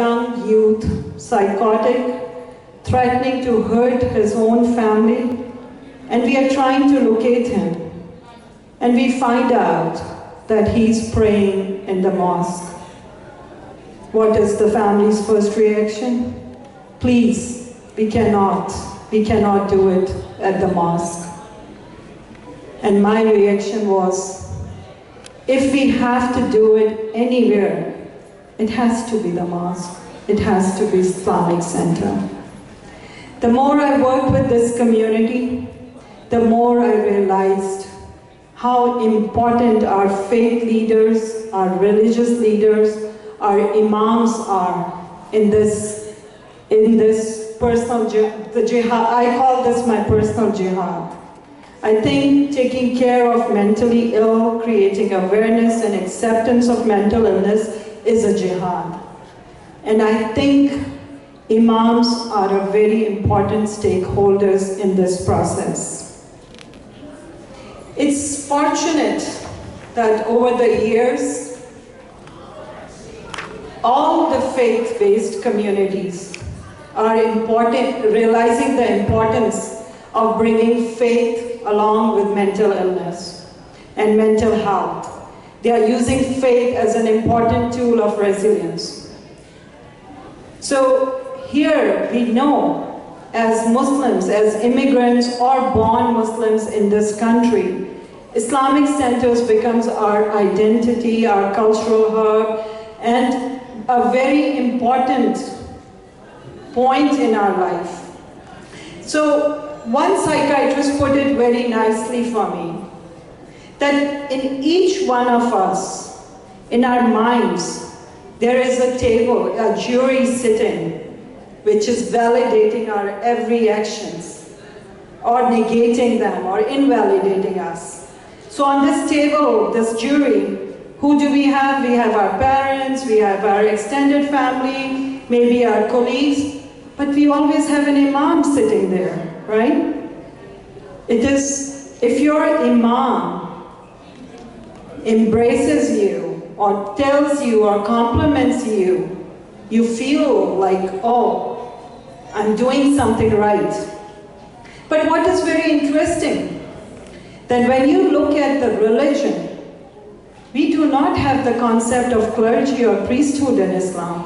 young youth, psychotic, threatening to hurt his own family, and we are trying to locate him. And we find out that he's praying in the mosque. What is the family's first reaction? Please, we cannot do it at the mosque. And my reaction was, if we have to do it anywhere, it has to be the mosque. It has to be Islamic Center. The more I worked with this community, the more I realized how important our faith leaders, our religious leaders, our imams are in this personal jihad. I call this my personal jihad. I think taking care of mentally ill, creating awareness and acceptance of mental illness is a jihad. And I think imams are a very important stakeholders in this process. It's fortunate that over the years, all the faith-based communities are realizing the importance of bringing faith along with mental illness and mental health. They are using faith as an important tool of resilience. So here we know, as Muslims, as immigrants or born Muslims in this country, Islamic centers becomes our identity, our cultural hub, and a very important point in our life. So one psychiatrist put it very nicely for me, that in each one of us, in our minds, there is a table, a jury sitting, which is validating our every actions, or negating them, or invalidating us. So on this table, this jury, who do we have? We have our parents, we have our extended family, maybe our colleagues, but we always have an imam sitting there, right? It is, if your imam embraces you, or tells you, or compliments you, you feel like, oh, I'm doing something right. But what is very interesting, that when you look at the religion, we do not have the concept of clergy or priesthood in Islam.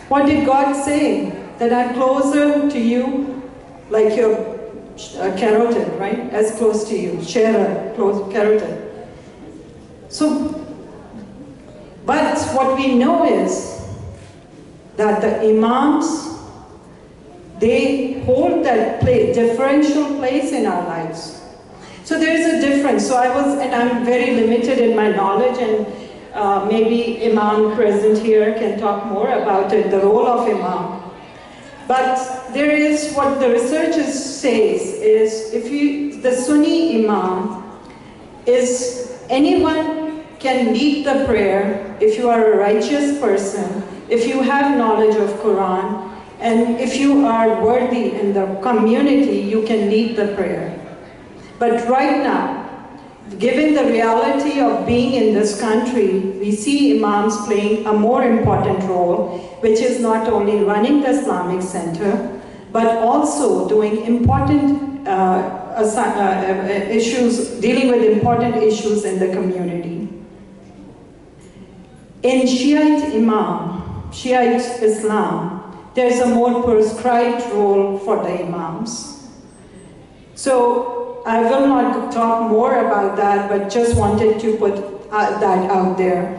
What did God say? That I'm closer to you, like your carotid, right? As close to you, close carotid. So, but what we know is that the imams, they hold that differential place in our lives. So there is a difference. So I'm very limited in my knowledge, and maybe Imam present here can talk more about it, the role of Imam. But there is, what the researchers says is, the Sunni Imam is, anyone can lead the prayer if you are a righteous person, if you have knowledge of Quran, and if you are worthy in the community, you can lead the prayer. But right now, given the reality of being in this country, we see imams playing a more important role, which is not only running the Islamic Center, but also doing important issues, dealing with important issues in the community. In Shiite Islam, there's a more prescribed role for the imams. So I will not talk more about that, but just wanted to put that out there.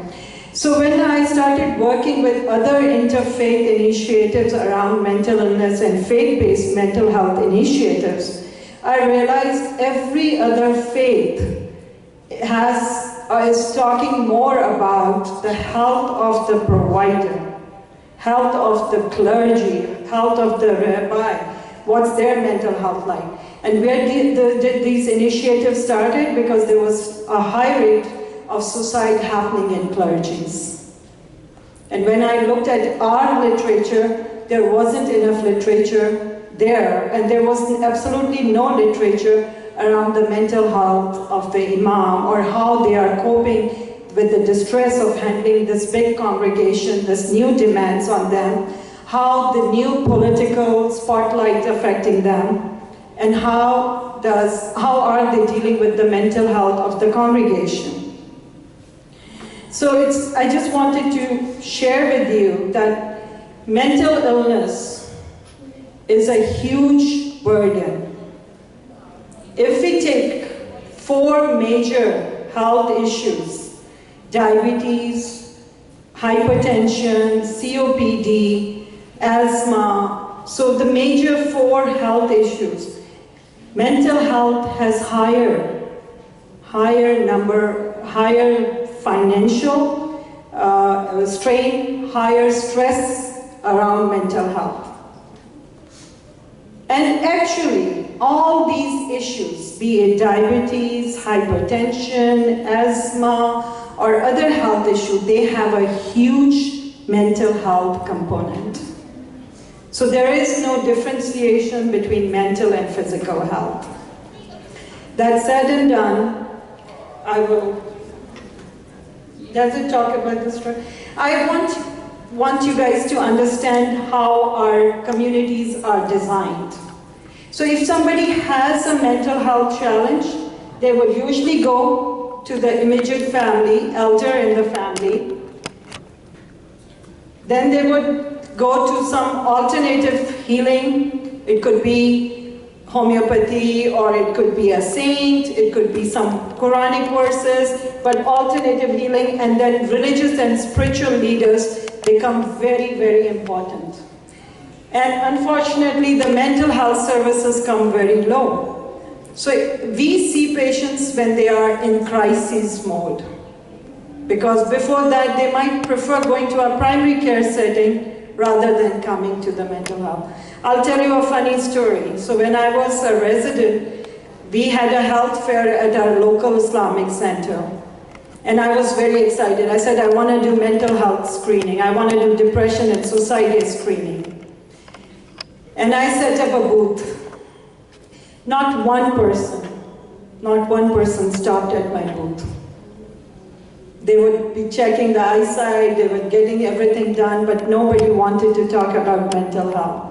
So when I started working with other interfaith initiatives around mental illness and faith-based mental health initiatives, I realized every other faith is talking more about the health of the provider, health of the clergy, health of the rabbi, what's their mental health like. And where did these initiatives started? Because there was a high rate of suicide happening in clergies. And when I looked at our literature, there wasn't enough literature there, and there was absolutely no literature around the mental health of the imam, or how they are coping with the distress of handling this big congregation, this new demands on them, how the new political spotlight affecting them, and how are they dealing with the mental health of the congregation. So I just wanted to share with you that mental illness is a huge burden. If we take 4 major health issues, diabetes, hypertension, COPD, asthma, so the major 4 health issues, mental health has higher financial strain, higher stress around mental health. And actually, all these issues, be it diabetes, hypertension, asthma, or other health issues, they have a huge mental health component. So there is no differentiation between mental and physical health. That said and done, does it talk about this? I want you guys to understand how our communities are designed. So if somebody has a mental health challenge, they will usually go to the immediate family, elder in the family. Then they would go to some alternative healing. It could be homeopathy, or it could be a saint, it could be some Quranic verses, but alternative healing, and then religious and spiritual leaders become very, very important. And unfortunately, the mental health services come very low. So we see patients when they are in crisis mode, because before that they might prefer going to a primary care setting rather than coming to the mental health. I'll tell you a funny story. So when I was a resident, we had a health fair at our local Islamic center. And I was very excited. I said, I want to do mental health screening. I want to do depression and suicide screening. And I set up a booth. Not one person stopped at my booth. They would be checking the eyesight, they were getting everything done, but nobody wanted to talk about mental health.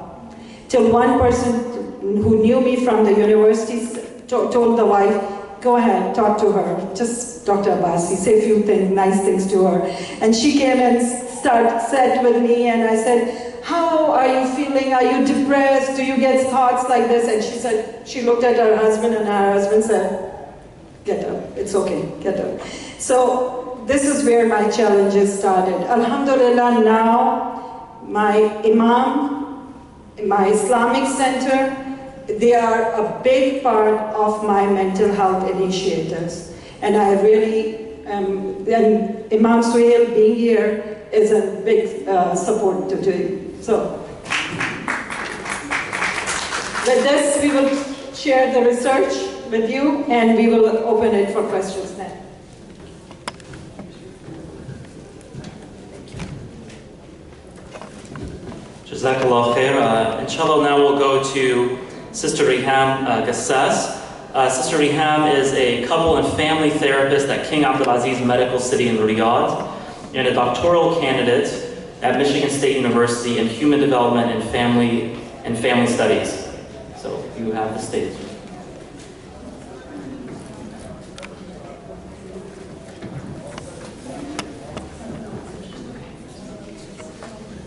Till one person who knew me from the university told the wife, go ahead, talk to her. Just Dr. Abbasi, say a few nice things to her. And she came and sat with me, and I said, how are you feeling? Are you depressed? Do you get thoughts like this? And she said, she looked at her husband, and her husband said, get up, it's okay, get up. So this is where my challenges started. Alhamdulillah, now my imam, my Islamic center, they are a big part of my mental health initiatives. And I really, and Imam Suhail being here is a big support to do. So, with this, we will share the research with you, and we will open it for questions now. Jazakallah khair. Inshallah, now we'll go to Sister Reham Gassas. Sister Reham is a couple and family therapist at King Abdulaziz Medical City in Riyadh, and a doctoral candidate at Michigan State University in Human Development and Family Studies. So you have the stage.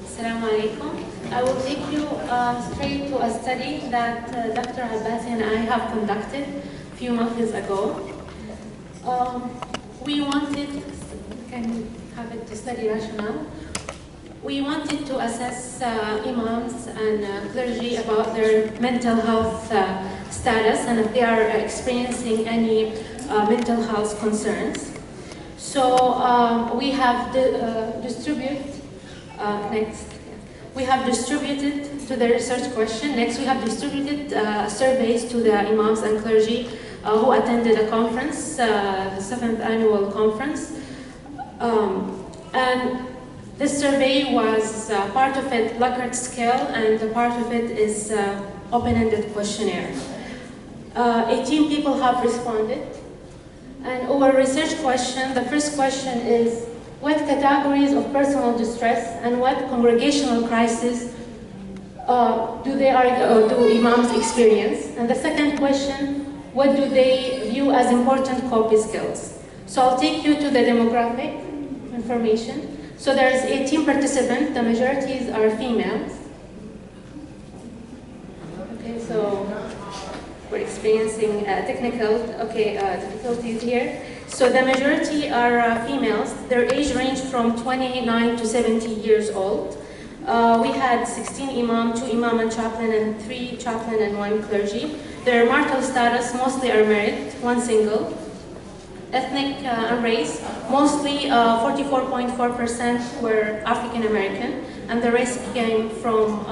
Assalamu alaikum. I will take you straight to a study that Dr. Abbasi and I have conducted a few months ago. We wanted, can you have it to study rationale? We wanted to assess imams and clergy about their mental health status and if they are experiencing any mental health concerns. So we have We have distributed to the research question. Next, we have distributed surveys to the imams and clergy who attended a conference, the 7th annual conference. And this survey was part of it Lachheb scale, and the part of it is open-ended questionnaire. 18 people have responded. And our research question, the first question is, what categories of personal distress and what congregational crisis do imams experience? And the second question, what do they view as important coping skills? So I'll take you to the demographic information. So there's 18 participants, the majorities are females. Okay, so we're experiencing technical difficulties here. So the majority are females. Their age range from 29 to 70 years old. We had 16 imam, 2 imam and chaplain, and 3 chaplain and 1 clergy. Their marital status, mostly are married, 1 single. Ethnic and race, mostly 44.4% were African American, and the rest came from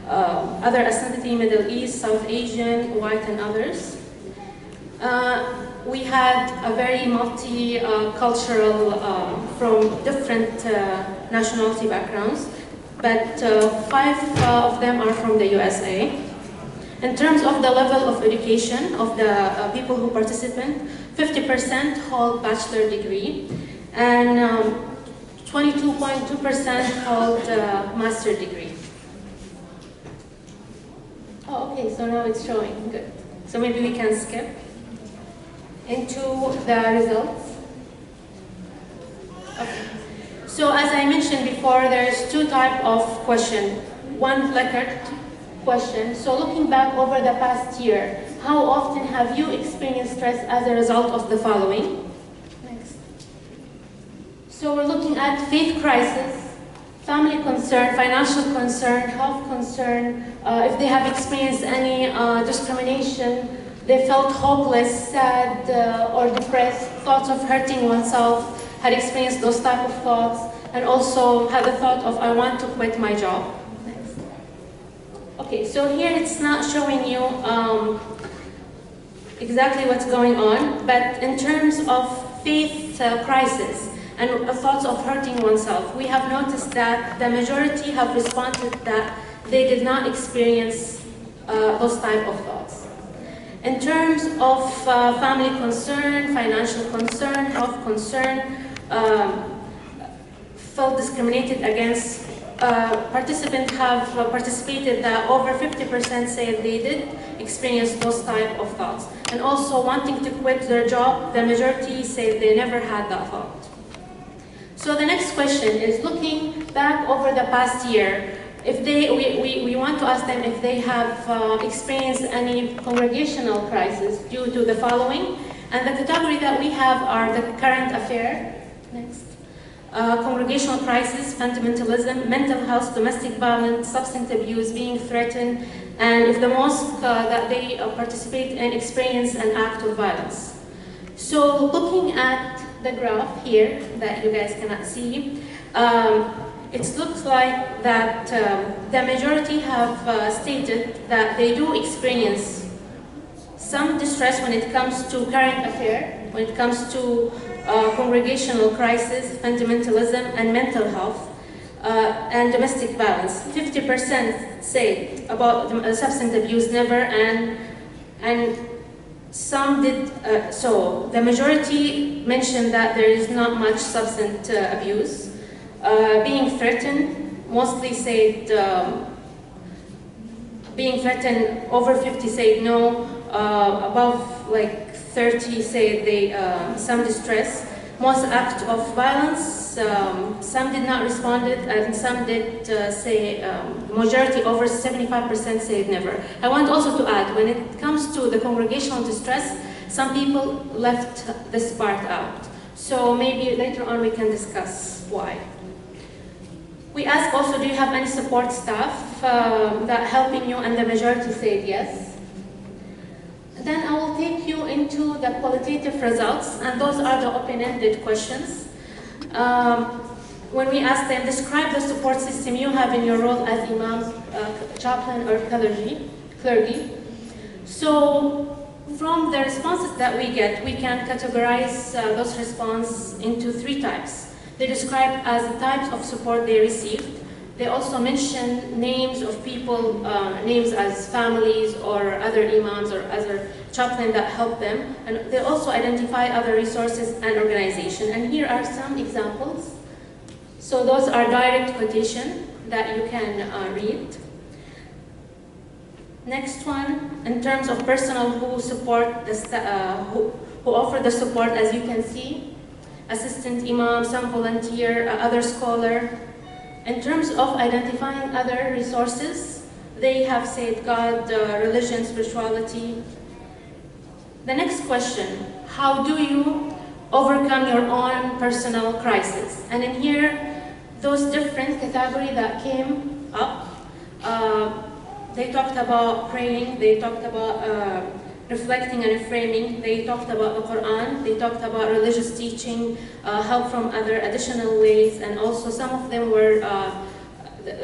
other ethnicity, Middle East, South Asian, white, and others. We had a very multicultural from different nationality backgrounds, but 5 of them are from the USA. In terms of the level of education of the people who participate, 50% hold bachelor degree, and 22.2% hold master degree. Oh, okay, so now it's showing, good. So maybe we can skip into the results. Okay. So as I mentioned before, there's 2 types of question. One Likert question. So looking back over the past year, how often have you experienced stress as a result of the following? Next. So we're looking at faith crisis, family concern, financial concern, health concern, if they have experienced any discrimination, they felt hopeless, sad, or depressed, thoughts of hurting oneself, had experienced those type of thoughts, and also had the thought of, I want to quit my job. Next. Okay, so here it's not showing you exactly what's going on, but in terms of faith crisis and thoughts of hurting oneself, we have noticed that the majority have responded that they did not experience those type of thoughts. In terms of family concern, financial concern, health concern, felt discriminated against, participants have participated that over 50% say they did experience those type of thoughts. And also wanting to quit their job, the majority say they never had that thought. So the next question is, looking back over the past year, if we want to ask them if they have experienced any congregational crisis due to the following. And the category that we have are the current affair. Next. Congregational crisis, fundamentalism, mental health, domestic violence, substance abuse, being threatened, and if the mosque that they participate in experience an act of violence. So looking at the graph here that you guys cannot see, it looks like that the majority have stated that they do experience some distress when it comes to current affair, when it comes to congregational crisis, fundamentalism, and mental health, and domestic violence. 50% say about substance abuse never, and some did. So the majority mentioned that there is not much substance abuse. Being threatened, mostly said being threatened, over 50 said no, above like 30 say they some distress. Most act of violence, some did not respond, and some did say, majority over 75% said never. I want also to add, when it comes to the congregational distress, some people left this part out. So maybe later on we can discuss why. We asked also, do you have any support staff that helping you, and the majority said yes. Then I will take you into the qualitative results, and those are the open-ended questions. When we ask them, describe the support system you have in your role as imam, chaplain, or clergy. So from the responses that we get, we can categorize those responses into 3 types. They describe as the types of support they received, They also mention names of people, names as families or other imams or other chaplain that help them. And they also identify other resources and organization. And here are some examples. So those are direct quotation that you can read. Next one, in terms of personnel who support the who offer the support, as you can see, assistant imam, some volunteer, other scholar. In terms of identifying other resources, they have said God, religion, spirituality. The next question, how do you overcome your own personal crisis? And in here, those different categories that came up, they talked about praying, they talked about reflecting and reframing, they talked about the Quran, they talked about religious teaching, help from other additional ways, and also some of them were,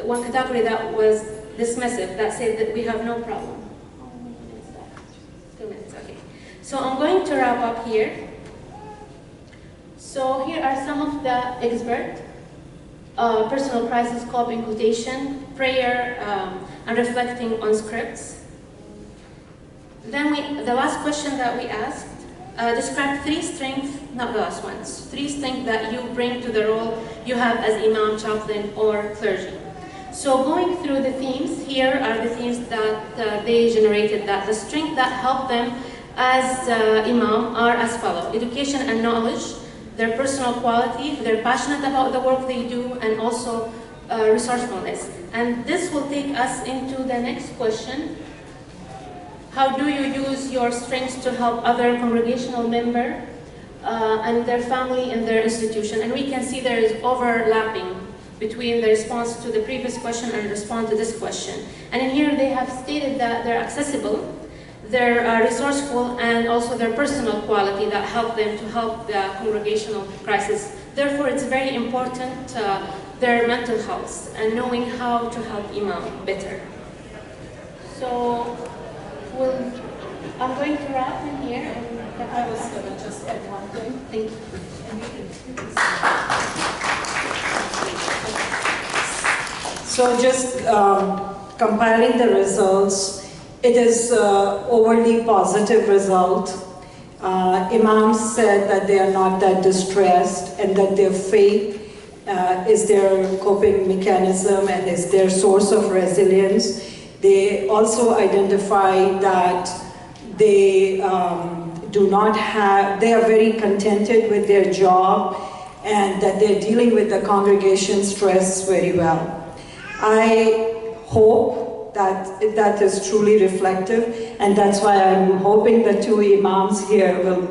one category that was dismissive, that said that we have no problem. How many minutes is that? 2 minutes, okay. So I'm going to wrap up here. So here are some of the experts. Personal crisis coping quotation, prayer, and reflecting on scripts. Then the last question that we asked, describe 3 strengths, not the last ones, 3 strengths that you bring to the role you have as imam, chaplain, or clergy. So going through the themes, here are the themes that they generated, that the strengths that help them as imam are as follows: education and knowledge, their personal quality, they're passionate about the work they do, and also resourcefulness. And this will take us into the next question. How do you use your strengths to help other congregational members and their family and their institution? And we can see there is overlapping between the response to the previous question and response to this question. And in here they have stated that they're accessible, they're resourceful, and also their personal quality that help them to help the congregational crisis. Therefore, it's very important their mental health and knowing how to help imam better. So, I'm going to wrap in here. And I was going to just add one thing. Thank you. So just compiling the results, it is overly positive result. Imams said that they are not that distressed and that their faith is their coping mechanism and is their source of resilience. They also identify that they they are very contented with their job and that they're dealing with the congregation stress very well. I hope that that is truly reflective, and that's why I'm hoping the 2 imams here will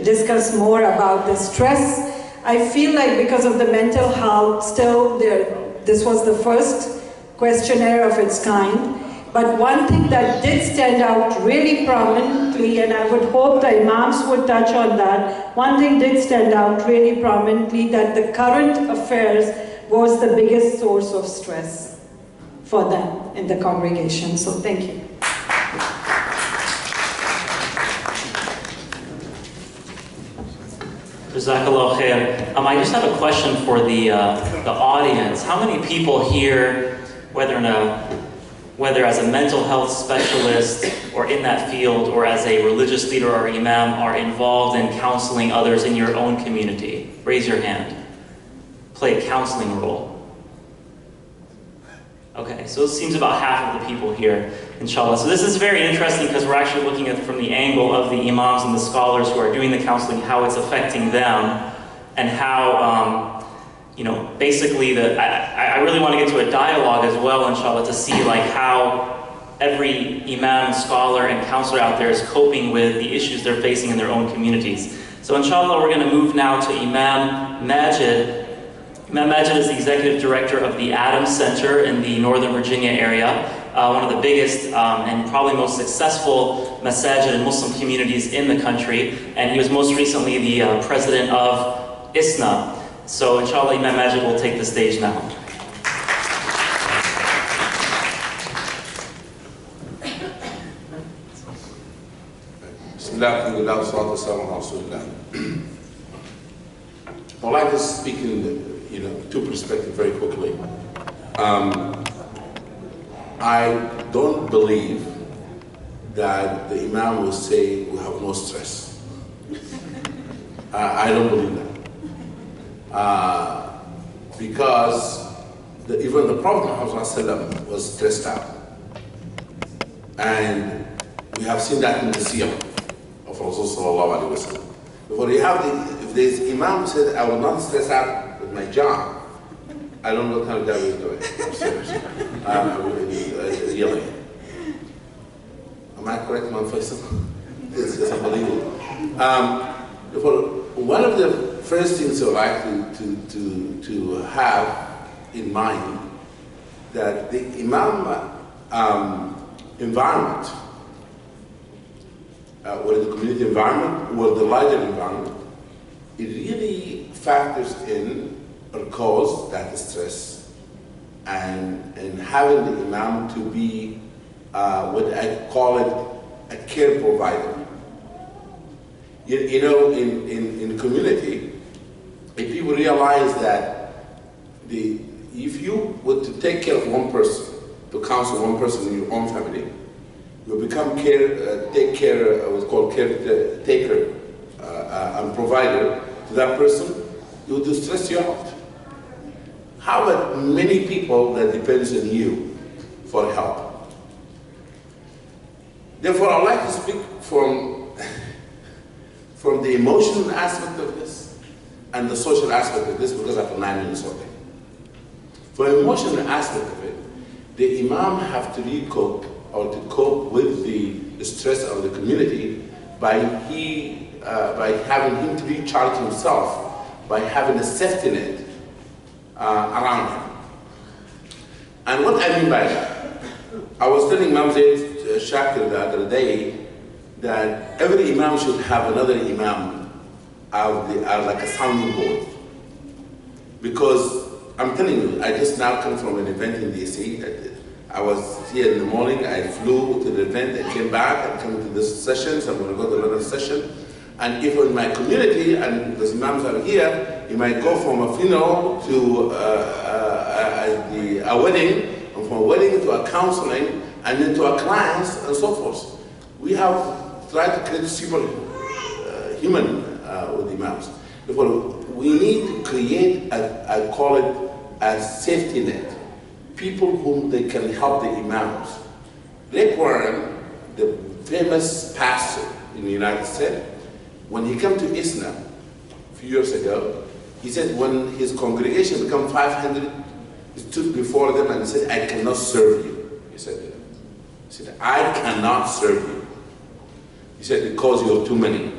discuss more about the stress. I feel like because of the mental health, still this was the first questionnaire of its kind. But one thing that did stand out really prominently, and I would hope the imams would touch on that, one thing did stand out really prominently, that the current affairs was the biggest source of stress for them in the congregation. So thank you. Jazakallah khair. I just have a question for the audience. How many people here, whether as a mental health specialist or in that field or as a religious leader or imam, are involved in counseling others in your own community? Raise your hand. Play a counseling role. Okay, so it seems about half of the people here, inshallah. So this is very interesting because we're actually looking at it from the angle of the imams and the scholars who are doing the counseling, how it's affecting them, and how, basically I really want to get to a dialogue as well, inshallah, to see like how every imam, scholar, and counselor out there is coping with the issues they're facing in their own communities. So inshallah, we're going to move now to Imam Magid. Imam Magid is the executive director of the Adams Center in the Northern Virginia area, one of the biggest and probably most successful masajid and Muslim communities in the country, and he was most recently the president of ISNA. So inshallah, Imam Magid will take the stage now. I'd like to speak in two perspectives very quickly. I don't believe that the Imam will say we have no stress. I don't believe that. Because even the Prophet Muhammad was stressed out. And we have seen that in the seerah of Rasulullah sallallahu alaihi wasallam. Before you have if there's Imam said, I will not stress out with my job, I don't know what kind of job he's doing. I'm serious. Really. Am I correct, Imam Faisal? It's unbelievable. One of the first things I like to have in mind that the Imam environment, or the community environment, or the larger environment, it really factors in or cause that stress, and having the Imam to be what I call it a care provider. You know, in community, if people realize that if you were to take care of one person, to counsel one person in your own family, you become what's called caretaker and provider to that person, you will stress you out. How about many people that depends on you for help? Therefore, I'd like to speak from the emotional aspect of this and the social aspect of this, because I have 9 minutes only. For the emotional aspect of it, the Imam have to cope with the stress of the community by having him to recharge himself, by having a safety net around him. And what I mean by that, I was telling Imam Zayd Shakir the other day that every Imam should have another Imam like a sounding board. Because I'm telling you, I just now come from an event in DC. I was here in the morning, I flew to the event, I came back, I came to this session, so I'm going to go to another session. And if in my community, and the Imams are here, you might go from a funeral to a wedding, and from a wedding to a counseling, and then to a class, and so forth. We have tried to create super human with Imams. Therefore, we need to create, I call it a safety net. People whom they can help the Imams. Rick Warren, the famous pastor in the United States, when he came to ISNA a few years ago, he said when his congregation became 500, he stood before them and said, I cannot serve you. He said, I cannot serve you. He said, because you're too many.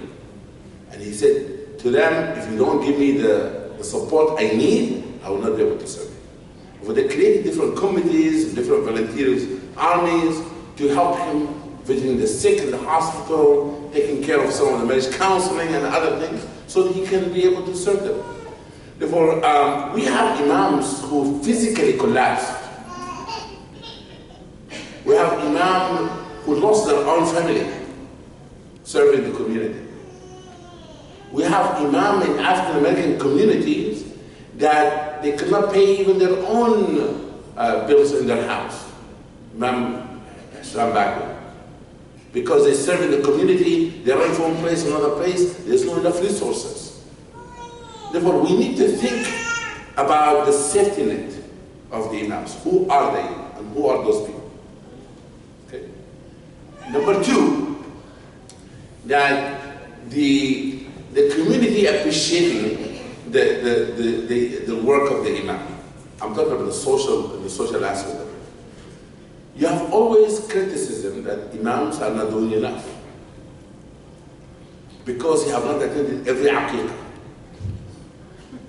And he said to them, if you don't give me the support I need, I will not be able to serve you. But they created different committees, different volunteers, armies, to help him visiting the sick in the hospital, taking care of some of the marriage counseling and other things, so that he can be able to serve them. Therefore, we have Imams who physically collapsed. We have Imams who lost their own family serving the community. We have Imams in African American communities that they could not pay even their own bills in their house. Imam Hassan back. Because they serve in the community, they run from one place to another place, there's not enough resources. Therefore, we need to think about the safety net of the Imams. Who are they and who are those people? Okay. Number two, that the community appreciating the work of the Imam. I'm talking about the social aspect of it. You have always criticism that Imams are not doing enough because you have not attended every aqiqah.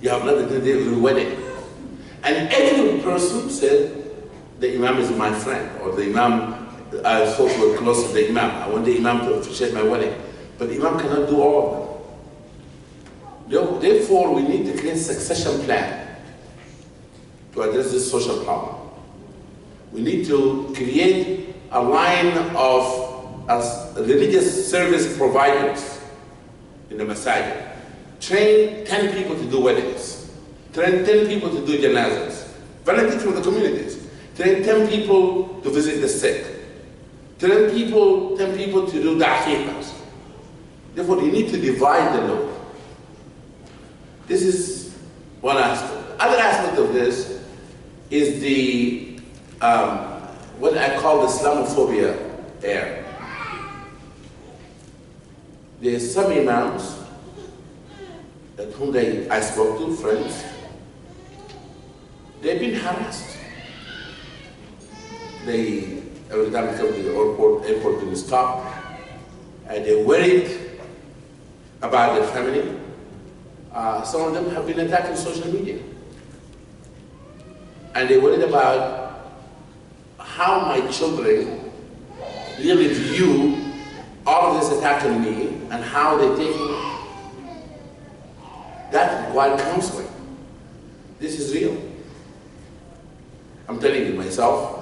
You have not attended every wedding. And every person said, the Imam is my friend, or the Imam, I thought we're close to the Imam. I want the Imam to officiate my wedding. But the Imam cannot do all of them. Therefore, we need to create a succession plan to address this social problem. We need to create a line of religious service providers in the masajid. Train 10 people to do weddings. Train 10 people to do janazas. Volunteer from the communities. Train 10 people to visit the sick. Train 10 people to do daqiqas. Therefore, you need to divide the load. This is one aspect. The other aspect of this is the, what I call the Islamophobia air. There's some imams at whom I spoke to, friends, they've been harassed. Every time they come to the airport they stop, and they're worried about their family. Some of them have been attacked on social media. And they're worried about how my children really view all of this attack on me and how they're taking that while counseling. This is real. I'm telling you myself,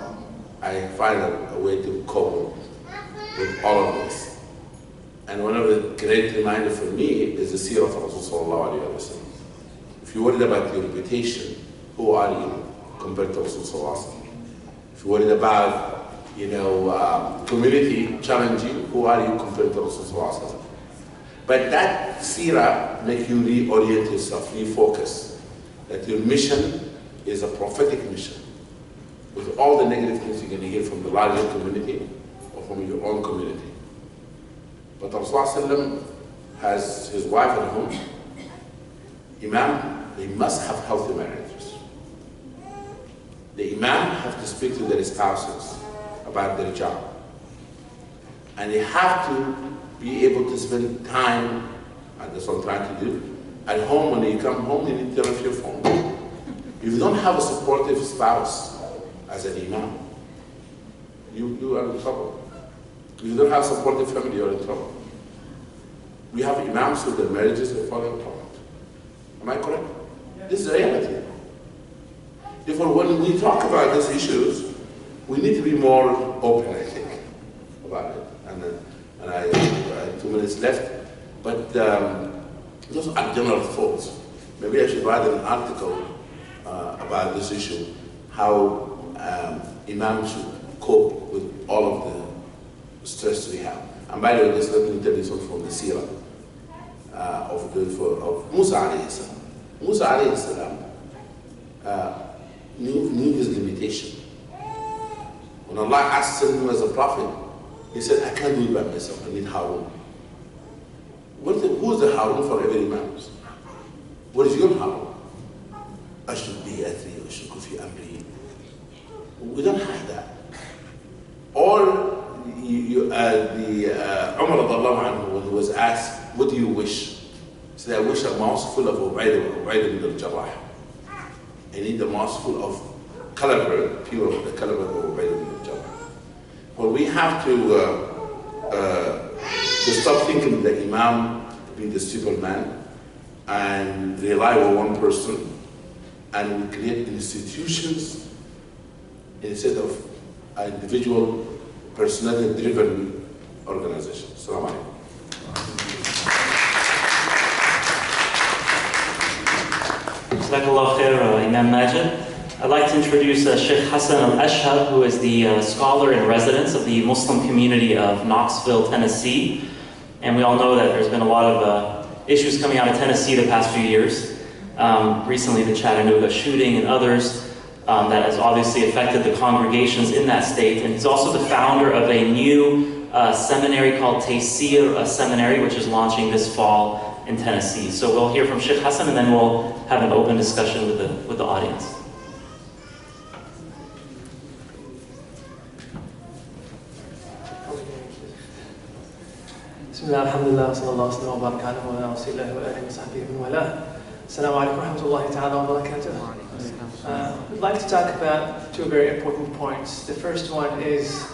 I find a way to cope with all of this. And one of the great reminders for me is the seerah of Rasul sallallahu alayhi wa sallam. If you're worried about your reputation, who are you compared to Rasul sallallahu alayhi wa sallam? If you're worried about, community challenging, who are you compared to Rasul sallallahu alayhi wa sallam? But that seerah makes you reorient yourself, refocus, that your mission is a prophetic mission. With all the negative things you're going to hear from the larger community or from your own community. But Rasulullah has his wife at home. Imam, they must have healthy marriages. The imam have to speak to their spouses about their job. And they have to be able to spend time, and that's what I'm trying to do, at home. When you come home, you need to turn off your phone. If you don't have a supportive spouse as an imam, you are in trouble. If you don't have a supportive family, you're in trouble. We have imams who their marriages are falling apart. Am I correct? This is reality. Therefore, when we talk about these issues, we need to be more open, I think, about it. And I have 2 minutes left, but those are general thoughts. Maybe I should write an article about this issue, how imams should cope with all of the stress we have. And by the way, just let me tell you something from the seerah of Musa alayhi salam. Musa alayhi salam knew his limitation. When Allah asked him as a prophet, he said, I can't do it by myself, I need Harun. Who's the Harun for every imam? What is your Harun? Ashud bi athri wa shukku fi amri. We don't have that. Or Umar radiallahu anhu, when he was asked, what do you wish? He said, I wish a mosque full of Ubaidah ibn al-Jarrah. I need a mosque full of caliber, pure of the caliber of Ubaidah ibn al-Jarrah. Well, we have to stop thinking that Imam to be the Superman and rely on one person, and we create institutions instead of individual, personality-driven organizations. Assalamu alaikum. Jazakallah khair, Imam Magid. I'd like to introduce Sheikh Hassan al-Ashhab, who is the scholar in residence of the Muslim community of Knoxville, Tennessee. And we all know that there's been a lot of issues coming out of Tennessee the past few years. Recently the Chattanooga shooting and others that has obviously affected the congregations in that state. And he's also the founder of a new seminary called Taysir Seminary, which is launching this fall in Tennessee. So we'll hear from Sheikh Hassan and then we'll have an open discussion with the audience. بسم الله الحمد لله وصلى الله وسلم وبارك على مولانا رسول الله وآله وصحبه ومن والاه. السلام عليكم ورحمة الله تعالى وبركاته. I'd like to talk about two very important points. The first one is,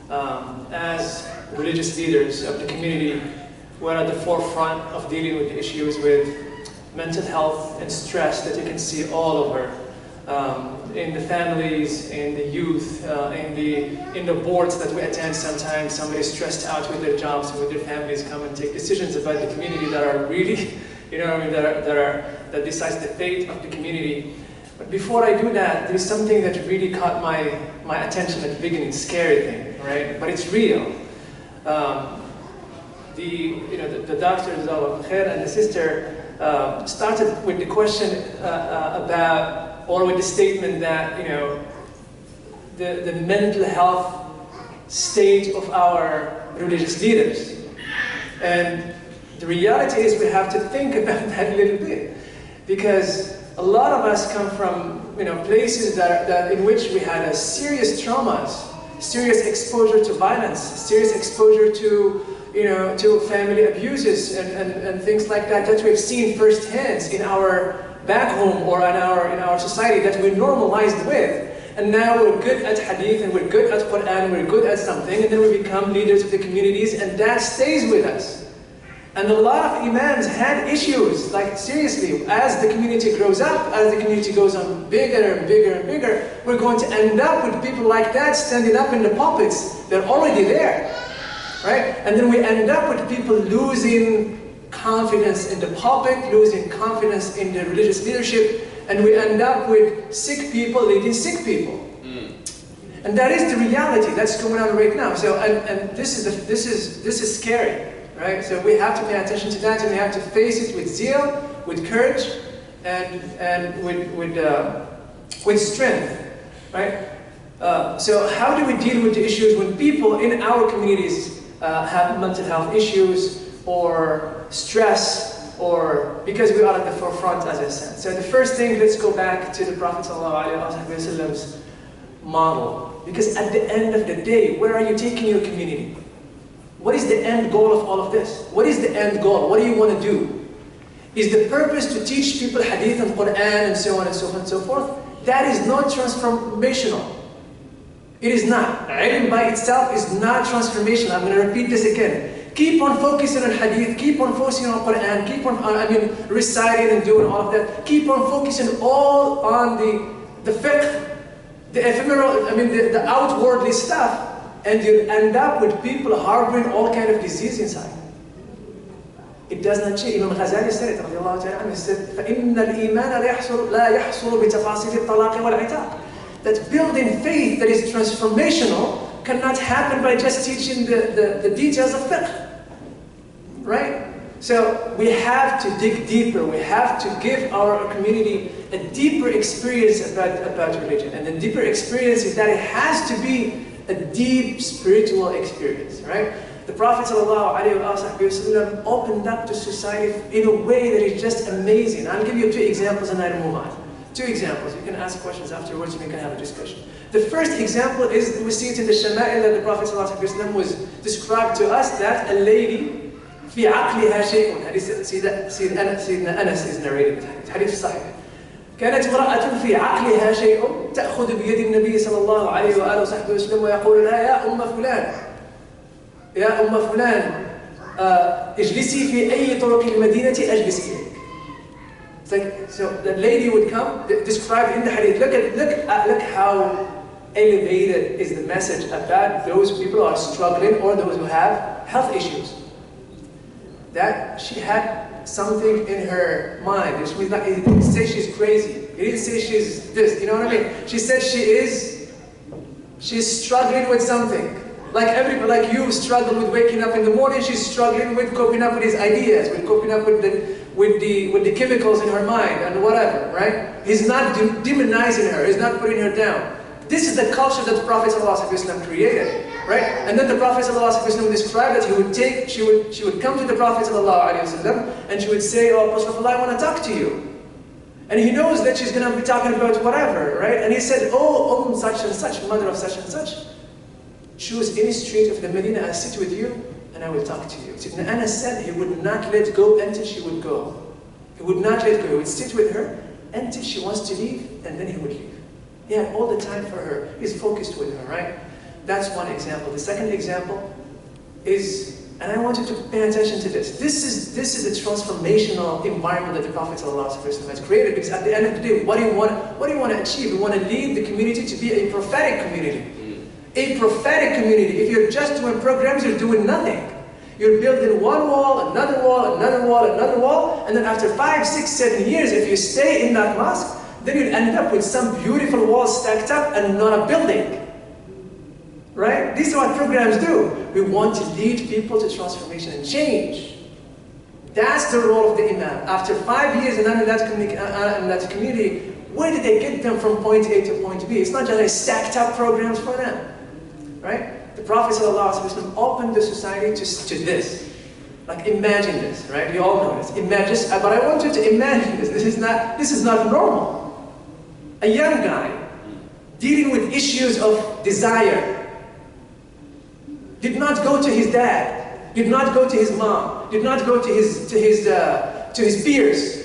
as religious leaders of the community, we're at the forefront of dealing with the issues with mental health and stress that you can see all over. In the families, in the youth, in the boards that we attend. Sometimes somebody's stressed out with their jobs and with their families come and take decisions about the community that are really, that decides the fate of the community. But before I do that, there's something that really caught my attention at the beginning, scary thing, right? But it's real. The doctor and the sister started with the question about, or with the statement that, the mental health state of our religious leaders. And the reality is we have to think about that a little bit, because a lot of us come from places that in which we had serious traumas, serious exposure to violence, serious exposure to family abuses and things like that we've seen firsthand in our back home or in our society that we're normalized with. And now we're good at hadith and we're good at Quran, we're good at something, and then we become leaders of the communities, and that stays with us. And a lot of imams had issues, like seriously, as the community grows up, as the community goes on bigger and bigger and bigger, we're going to end up with people like that standing up in the pulpits. They're already there, right? And then we end up with people losing confidence in the pulpit, losing confidence in the religious leadership, and we end up with sick people leading sick people. And that is the reality that's going on right now. So, and this is scary. Right? So we have to pay attention to that, and we have to face it with zeal, with courage, and with strength. Right? So how do we deal with the issues when people in our communities have mental health issues or stress, or because we are at the forefront, as I said. So the first thing, let's go back to the Prophet ﷺ's model. Because at the end of the day, where are you taking your community? What is the end goal of all of this? What is the end goal? What do you want to do? Is the purpose to teach people hadith and Quran and so on and so on and so forth? That is not transformational. It is not. Ilm by itself is not transformational. I'm going to repeat this again. Keep on focusing on hadith, keep on focusing on Quran, keep on reciting and doing all of that. Keep on focusing all on the fiqh, the ephemeral, the outwardly stuff. And you'll end up with people harboring all kind of disease inside. It does not change. Imam Ghazali said it, he said, فَإِنَّ الْإِيمَانَ لَا يَحْصُلُ بِتَفَاصِيلِ الطَّلَاقِ وَالْعِتَاقِ. That building faith that is transformational cannot happen by just teaching the details of fiqh. Right? So we have to dig deeper. We have to give our community a deeper experience about religion. And the deeper experience is that it has to be a deep spiritual experience, right? The Prophet ﷺ opened up to society in a way that is just amazing. I'll give you 2 examples and I'll move on. 2 examples. You can ask questions afterwards and we can have a discussion. The first example is, we see it in the Shama'il that the Prophet ﷺ was described to us that a lady, في عقلها شيء. Sayyidina Anas is narrated. Hadith Sahih. كانت امرأة في عقلها شيء تأخذ بيد النبي صلى الله عليه وآله وصحبه وسلم ويقول لها يا أم فلان يا أم فلان اجلسي في أي طرق المدينة أجلس إليك. It's like, so the lady would come, described in the hadith. Look how elevated is the message about those people who are struggling or those who have health issues. That she had something in her mind. He didn't say she's crazy. He didn't say she's this. You know what I mean? She said she's struggling with something. Like you struggle with waking up in the morning, she's struggling with coping up with his ideas, with coping up with the chemicals in her mind and whatever, right? He's not demonizing her. He's not putting her down. This is the culture that the Prophet ﷺ created, right? And then the Prophet ﷺ described that she would come to the Prophet ﷺ and she would say, "Oh, Prophet, I want to talk to you." And he knows that she's going to be talking about whatever, right? And he said, "Oh, such and such, mother of such and such, choose any street of the Medina, I'll sit with you and I will talk to you." Sayyidina Anas said he would not let go until she would go. He would not let go. He would sit with her until she wants to leave, and then he would leave. He had all the time for her. He's focused with her, right? That's one example. The second example is, and I want you to pay attention to this. This is a transformational environment that the Prophet ﷺ has created, because at the end of the day, what do you want to achieve? We want to lead the community to be a prophetic community. A prophetic community. If you're just doing programs, you're doing nothing. You're building one wall, another wall, another wall, another wall, and then after 5, 6, 7 years, if you stay in that mosque, then you'll end up with some beautiful walls stacked up and not a building. Right? This is what programs do. We want to lead people to transformation and change. That's the role of the imam. After 5 years in that community, where did they get them from point A to point B? It's not just like stacked up programs for them. Right? The Prophet ﷺ opened the society to this. Like imagine this, right? You all know this. Imagine, but I want you to imagine this. This is not normal. A young guy dealing with issues of desire did not go to his dad, did not go to his mom, did not go to his peers.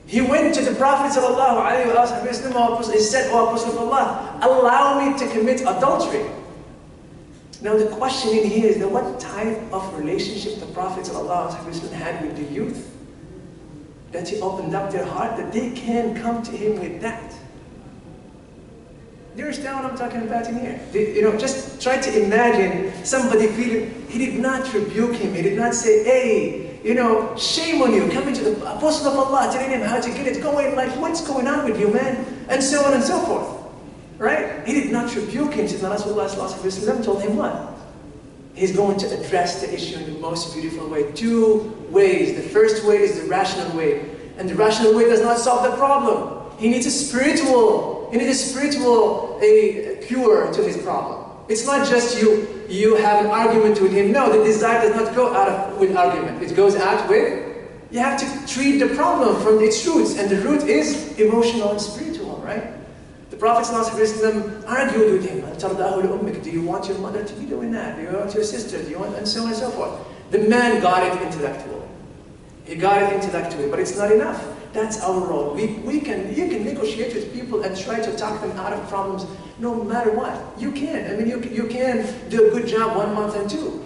He went to the Prophet ﷺ. He said, "O Apostle of Allah, allow me to commit adultery." Now the question in here is that what type of relationship the Prophet ﷺ had with the youth, that he opened up their heart, that they can come to him with that. Do you understand what I'm talking about in here? Just try to imagine somebody feeling, he did not rebuke him, he did not say, hey, shame on you, coming to the Apostle of Allah, telling him how to get it going, like, what's going on with you, man? And so on and so forth. Right? He did not rebuke him. Rasulullah told him what? He's going to address the issue in the most beautiful way. 2 ways. The first way is the rational way. And the rational way does not solve the problem. He needs a spiritual cure to his problem. It's not just you have an argument with him. No, the desire does not go out with argument. It goes out with, you have to treat the problem from its roots. And the root is emotional and spiritual, right? The Prophet ﷺ argued with him. Do you want your mother to be doing that? Do you want your sister? Do you want, and so on and so forth. The man got it intellectual. He got it intellectually, but it's not enough. That's our role. You can negotiate with people and try to talk them out of problems no matter what. You can. I mean, you can do a good job 1 month and 2.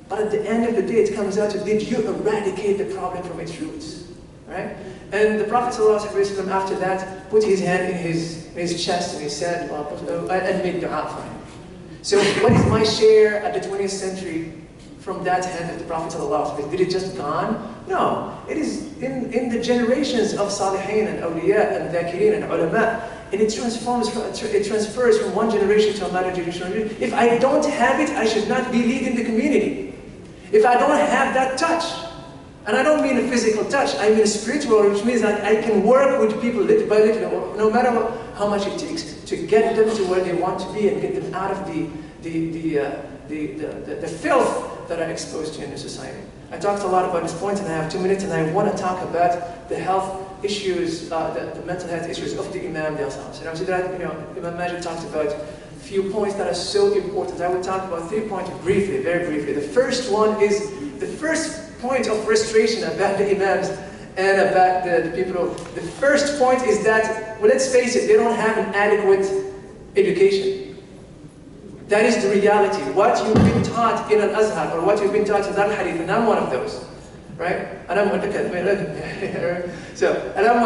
But at the end of the day, it comes out to, did you eradicate the problem from its roots? Right? And the Prophet ﷺ after that put his hand in his chest and he said, and made dua for him. So what is my share at the 20th century from that hand of the Prophet ﷺ? Did it just gone? No. It is in the generations of Salihin and Awliya and Dhakirin and Ulama. And it transfers from one generation to another generation. If I don't have it, I should not be leading the community. If I don't have that touch, and I don't mean a physical touch, I mean a spiritual, which means that I can work with people little by little, no matter how much it takes, to get them to where they want to be and get them out of the filth that are exposed to in the society. I talked a lot about this point, and I have 2 minutes, and I want to talk about the health issues, the mental health issues of the Imam themselves. And I said that, Imam Magid talked about a few points that are so important. I will talk about 3 points briefly, very briefly. The first one is the first point of frustration about the Imams and about the people. The first point is that, well, let's face it, they don't have an adequate education. That is the reality. What you've been taught in Al-Azhar, or what you've been taught in Al-Hadith, and I'm one of those, right? And I'm one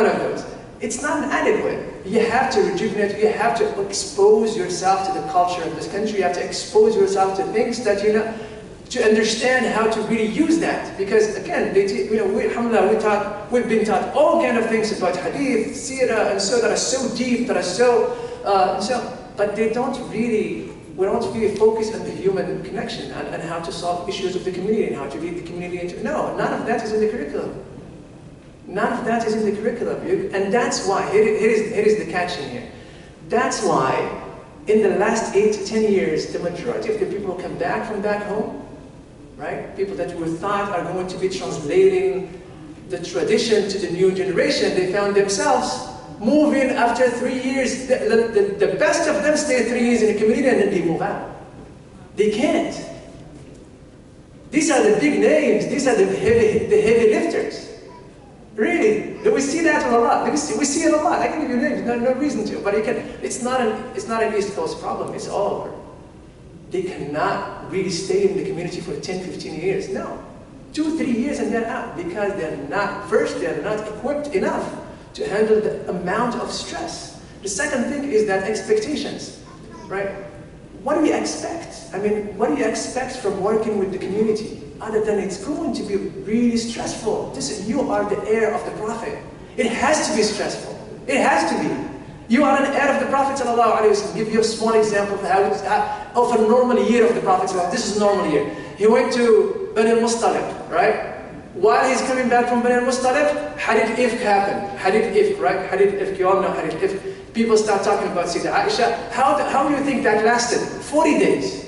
of those. It's not adequate. You have to rejuvenate, you have to expose yourself to the culture of this country, you have to expose yourself to things that to understand how to really use that. Because again, alhamdulillah, we've been taught all kind of things about hadith, seerah, and so that are so deep, that are so, but we don't really focus on the human connection and how to solve issues of the community and how to lead the community into, no, none of that is in the curriculum. None of that is in the curriculum. And that's why, here is the catch in here. That's why, in the last 8 to 10 years, the majority of the people who come back from back home, right? People that were thought are going to be translating the tradition to the new generation, they found themselves moving after 3 years. The best of them stay 3 years in the community and then they move out. They can't. These are the big names. These are the heavy lifters. Really, we see that a lot. We see it a lot. I can give you names. No reason to, but it's not an East Coast problem. It's all over. They cannot really stay in the community for 10, 15 years. No, 2, 3 years and they're out because they're not equipped enough to handle the amount of stress. The second thing is that expectations, right? What do you expect? I mean, what do you expect from working with the community? Other than it's going to be really stressful. You are the heir of the Prophet. It has to be stressful. It has to be. You are an heir of the Prophet ﷺ. Give you a small example of a normal year of the Prophet ﷺ. This is a normal year. He went to Bani al-Mustalib, right? While he's coming back from Bani al-Mustalib, Hadith Ifk happened. Hadith Ifk, right? Hadith Ifk, you all know Hadith Ifk. People start talking about Sayyidah Aisha. How do you think that lasted? 40 days.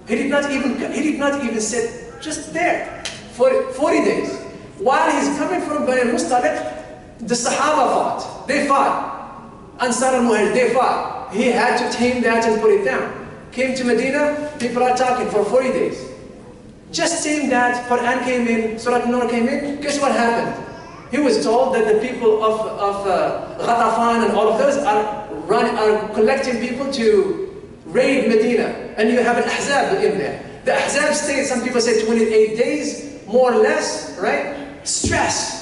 He did not even sit just there. 40 days. While he's coming from Bani al-Mustalib, the Sahaba fought. They fought. Ansar al-Muhajir, they fought. He had to tame that and put it down. Came to Medina, people are talking for 40 days. Just saying that, Quran came in, Surah An-Nur came in, guess what happened? He was told that the people of Ghatafan and all of those are collecting people to raid Medina. And you have an Ahzab in there. The Ahzab stayed, some people say 28 days, more or less, right? Stress.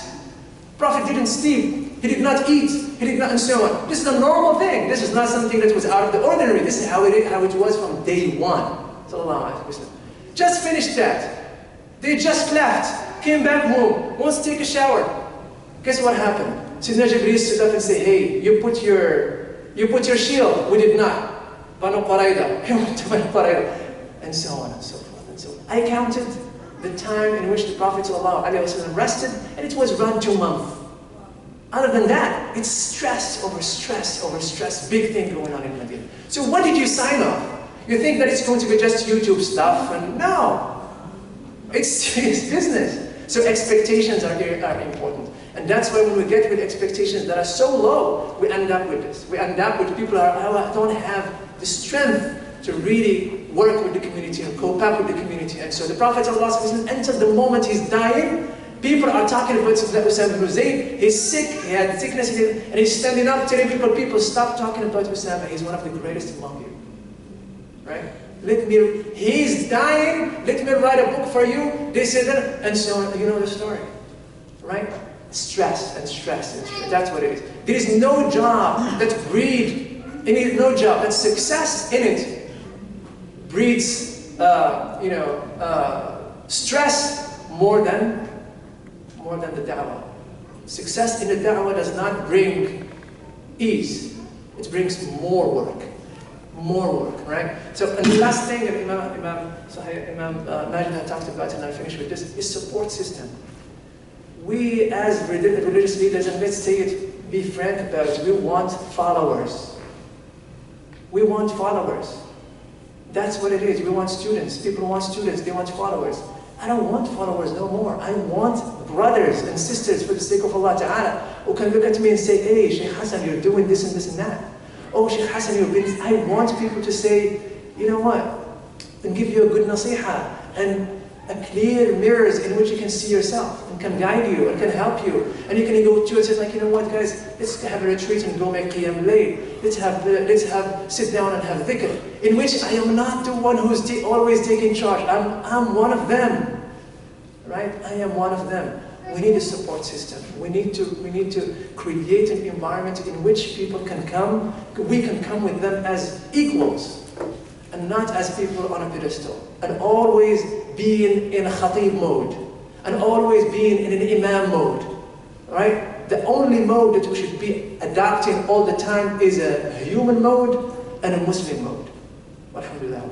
Prophet didn't sleep, he did not eat, he did not, and so on. This is a normal thing. This is not something that was out of the ordinary. This is how it was from day one. Just finished that. They just left, came back home, wants to take a shower. Guess what happened? Sayyidina Jibreel stood up and said, hey, you put your shield. We did not. Banu Qurayda. He went to Banu Qurayda. And so on and so forth and so on. I counted the time in which the Prophet ﷺ rested, and it was around 2 months. Other than that, it's stress over stress over stress. Big thing going on in Medina. So what did you sign off? You think that it's going to be just YouTube stuff, and no. It's serious business. So expectations are important. And that's why when we get with expectations that are so low, we end up with this. We end up with people who don't have the strength to really work with the community and cope up with the community. And so the Prophet ﷺ, until the moment he's dying, people are talking about Usama ibn Zayd. He's sick, he had sickness, and he's standing up telling people, stop talking about Usama. He's one of the greatest among you. Right? He's dying, let me write a book for you. They said that, and so on. You know the story. Right? Stress and stress and stress. That's what it is. There is no job that breeds, no job that success in it breeds, stress more than the da'wah. Success in the da'wah does not bring ease. It brings more work. More work, right? So, and the last thing that Imam Magid had talked about, and I'll finish with this, is support system. We as religious leaders, and let's say it, be frank about it, we want followers. We want followers. That's what it is. We want students. People want students. They want followers. I don't want followers no more. I want brothers and sisters for the sake of Allah Ta'ala who can look at me and say, hey, Sheikh Hassan, you're doing this and this and that. Oh, Sheikh Hassan, you're doing this. I want people to say, you know what, and give you a good nasiha and a clear mirrors in which you can see yourself and can guide you and can help you. And you can go to and say, like, you know what, guys, let's have a retreat and go make qiyam layl. Let's sit down and have dhikr. In which I am not the one who's always taking charge. I'm one of them, right? I am one of them. We need a support system. We need to create an environment in which people can come. We can come with them as equals, and not as people on a pedestal. And always being in a khatib mode, and always being in an imam mode, right? The only mode that we should be adopting all the time is a human mode and a Muslim mode. Alhamdulillah.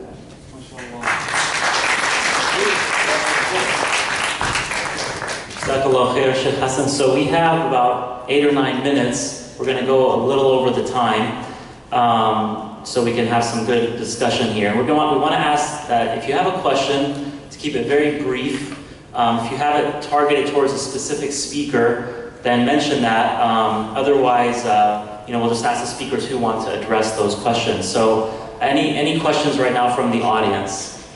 Jazakallah khair, Sheikh Hassan. So we have about 8 or 9 minutes. We're going to go a little over the time, so we can have some good discussion here. We want to ask that if you have a question, to keep it very brief. If you have it targeted towards a specific speaker, then mention that. Otherwise, we'll just ask the speakers who want to address those questions. So, any questions right now from the audience?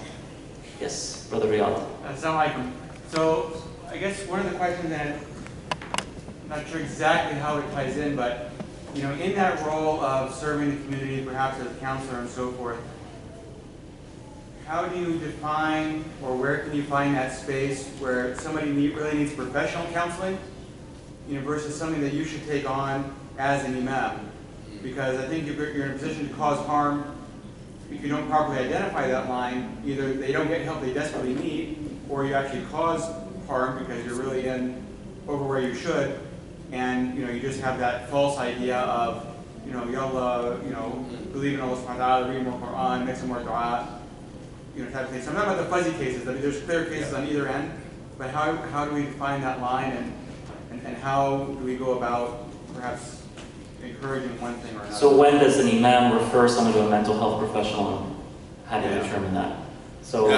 Yes, Brother Riyadh. Assalamu alaikum. So, I guess one of the questions that I'm not sure exactly how it ties in, but in that role of serving the community, perhaps as a counselor and so forth, how do you define, or where can you find that space where somebody really needs professional counseling, versus something that you should take on as an imam? Because I think if you're in a position to cause harm, if you don't properly identify that line, either they don't get help they desperately need, or you actually cause harm because you're really in over where you should. and you just have that false idea of yalla, believe in Allah subhanahu wa ta'ala, read more Quran, make some more dua, type of thing. So I'm not about the fuzzy cases. I mean, there's clear cases on either end, but how do we define that line, and how do we go about perhaps encouraging one thing or another? So when does an imam refer someone to a mental health professional, and how do you determine that? So,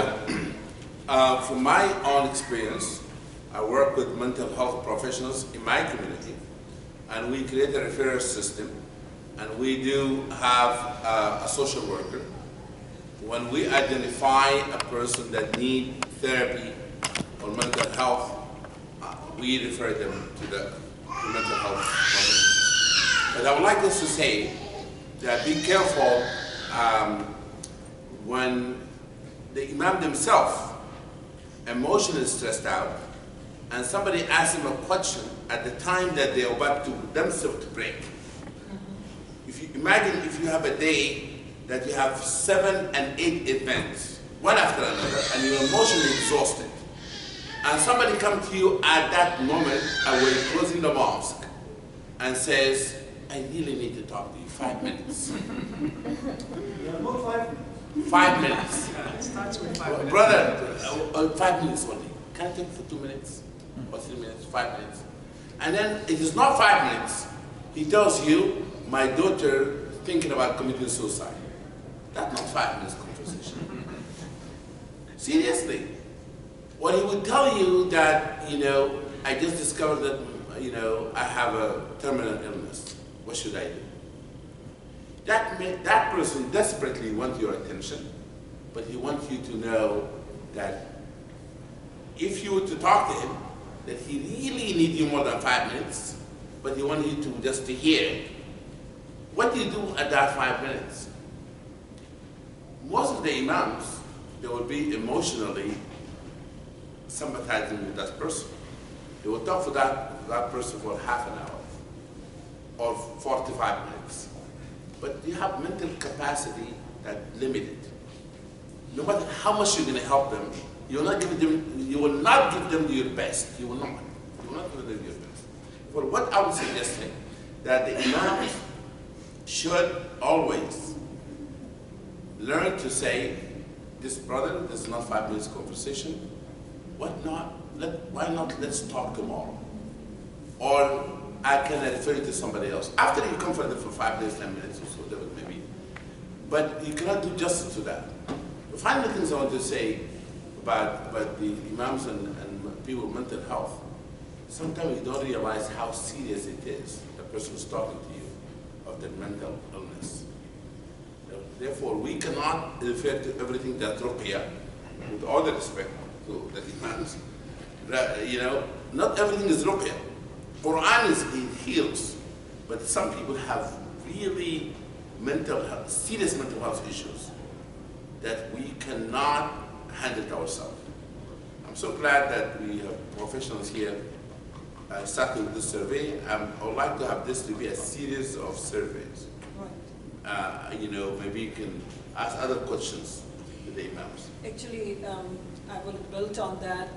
from my own experience, I work with mental health professionals in my community, and we create a referral system, and we do have a social worker. When we identify a person that needs therapy or mental health, we refer them to the mental health professionals. But I would like us to say that be careful when the imam themselves emotionally stressed out, and somebody asks him a question at the time that they're about to themselves to break. If you imagine if you have a day that you have 7 and 8 events, one after another, and you're emotionally exhausted, and somebody comes to you at that moment when you're closing the mosque and says, I really need to talk to you, 5 minutes. 5 minutes. It starts with 5 minutes. Brother, 5 minutes only. Can I take for 2 minutes? Or 3 minutes, 5 minutes? And then it is not 5 minutes. He tells you, my daughter thinking about committing suicide. That's not 5 minutes conversation. Seriously. What he would tell you that, I just discovered that, I have a terminal illness. What should I do? That person desperately wants your attention, but he wants you to know that if you were to talk to him, that he really needs you more than 5 minutes, but he wants you to just to hear. What do you do at that 5 minutes? Most of the imams, they will be emotionally sympathizing with that person. They will talk for that person for half an hour or 45 minutes. But you have mental capacity that's limited. No matter how much you're going to help them, you will not give them your best. You will not give them your best. For what I would suggest is that the imams should always learn to say, this brother, this is not 5 minutes conversation. What not? Why not let's talk tomorrow? Or I can refer you to somebody else. After you come for 5 days, 10 minutes or so, whatever it may be. But you cannot do justice to that. The final things I want to say about the imams and people with mental health, sometimes you don't realize how serious it is, the person who's talking to you, of their mental illness. Therefore, we cannot refer to everything that ruqya, with all the respect to the imams. Not everything is ruqya. Quran it heals, but some people have really serious mental health issues that we cannot handle it ourselves. I'm so glad that we have professionals here starting with this survey. I would like to have this to be a series of surveys. Maybe you can ask other questions to the imams. Actually, I will build on that.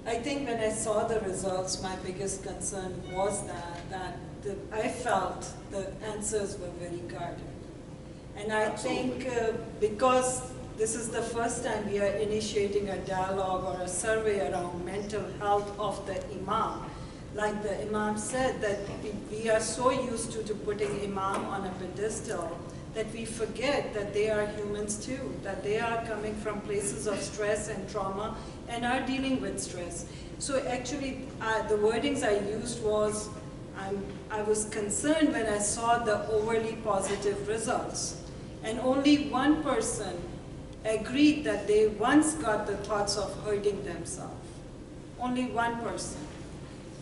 I think when I saw the results, my biggest concern was that I felt the answers were very guarded. And I think because this is the first time we are initiating a dialogue or a survey around mental health of the imam, like the imam said, that we are so used to putting imam on a pedestal that we forget that they are humans too, that they are coming from places of stress and trauma and are dealing with stress. So actually, the wordings I used was, I was concerned when I saw the overly positive results. And only one person agreed that they once got the thoughts of hurting themselves. Only one person.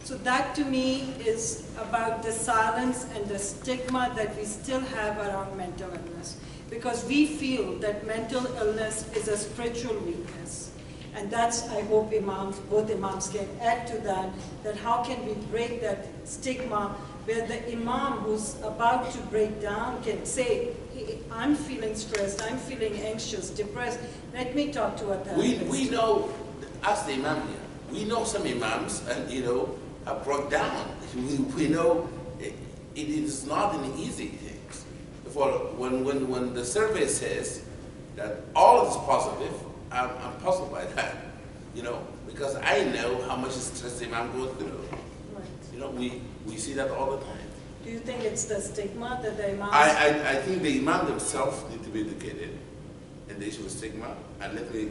So that to me is about the silence and the stigma that we still have around mental illness. Because we feel that mental illness is a spiritual weakness. And that's, I hope imams, both imams can add to that how can we break that stigma where the imam who's about to break down can say, hey, I'm feeling stressed, I'm feeling anxious, depressed, let me talk to a therapist. We know, ask the imam here, we know some imams and have brought down we know it is not an easy thing. When the survey says that all is positive, I'm puzzled by that, because I know how much stress the imam goes through. Right. We see that all the time. Do you think it's the stigma that the imams? I think the imam themselves need to be educated in the issue of stigma. And let me,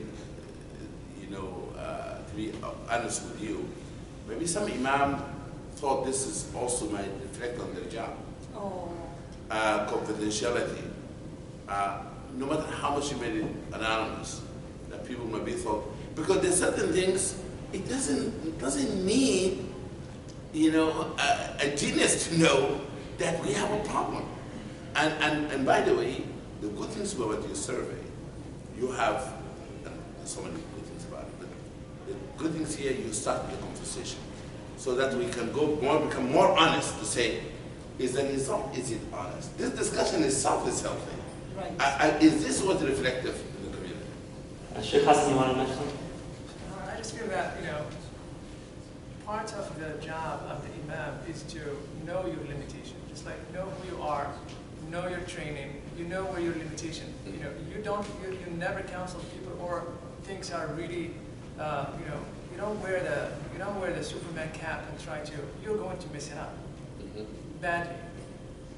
to be honest with you, maybe some imam thought this is also might reflect on their job. Oh. Confidentiality. No matter how much you made it anonymous, that people might be thought, because there's certain things it doesn't need a genius to know that we have a problem. And by the way, the good things about your survey, you have so many good things about it, but the good things here, you start the conversation so that we can become more honest to say, is the result, is it honest? This discussion itself is healthy. Right. Is this what's reflective in the community? Sheikh Hassan, you want to mention something? I just feel that, part of the job of the imam is to know your limitation. Just like know who you are, know your training, you know where your limitation. You never counsel people or things are really, you don't wear the Superman cap and try to. You're going to mess it up badly,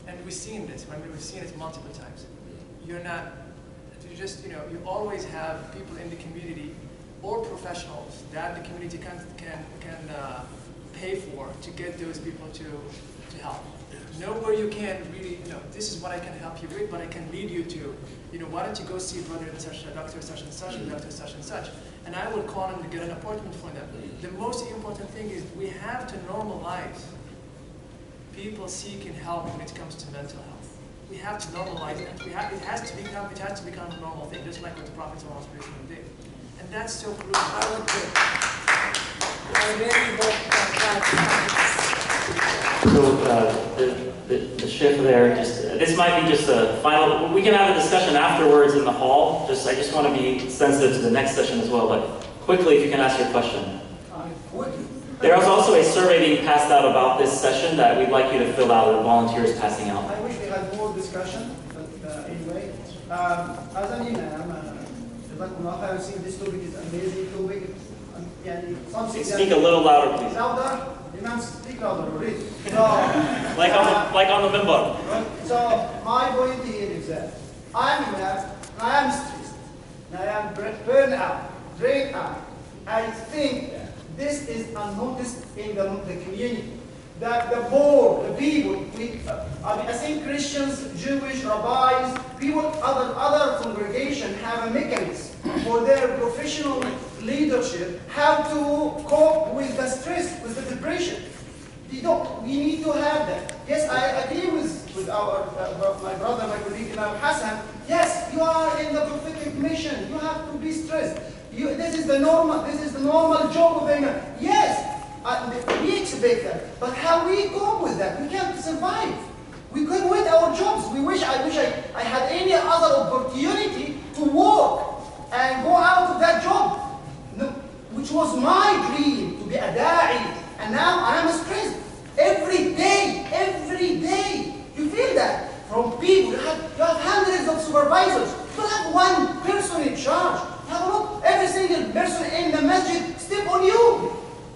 and we've seen this. We've seen it multiple times. You always have people in the community or professionals that the community can pay for to get those people to help. Know where you can really, this is what I can help you with, but I can lead you to, why don't you go see brother and such, doctor such and such, and doctor such and such. And I will call them to get an appointment for them. The most important thing is we have to normalize people seeking help when it comes to mental health. We have to normalize it. It has to become a normal thing, just like what the Prophet did. And that's so crucial. I really hope that So the shift there, this might be just a final, we can have a discussion afterwards in the hall. I just want to be sensitive to the next session as well, but quickly if you can ask your question. There is also a survey being passed out about this session that we'd like you to fill out, or volunteers passing out. I wish we had more discussion, but anyway, as an imam, I think this topic is amazing topic. Speak a little louder, please. Louder? Imam, speak louder already. Like on the minbar. So my point here is that I'm imam, I am stressed, I am burned out, drained out. I think this is unnoticed in the community. That the poor, the people, I think Christians, Jewish, rabbis, people, other congregations have a mechanism for their professional leadership how to cope with the stress, with the depression. We need to have that. Yes, I agree with my brother, my colleague, Hassan. Yes, you are in the prophetic mission. You have to be stressed. This is the normal job of a man. Yes. We expect that, but how we cope with that? We can't survive. We couldn't with our jobs. I wish I had any other opportunity to work and go out of that job, which was my dream, to be a da'i. And now I am stressed. Every day, you feel that from people. You have hundreds of supervisors. You don't have one person in charge. You have a look, every single person in the masjid step on you.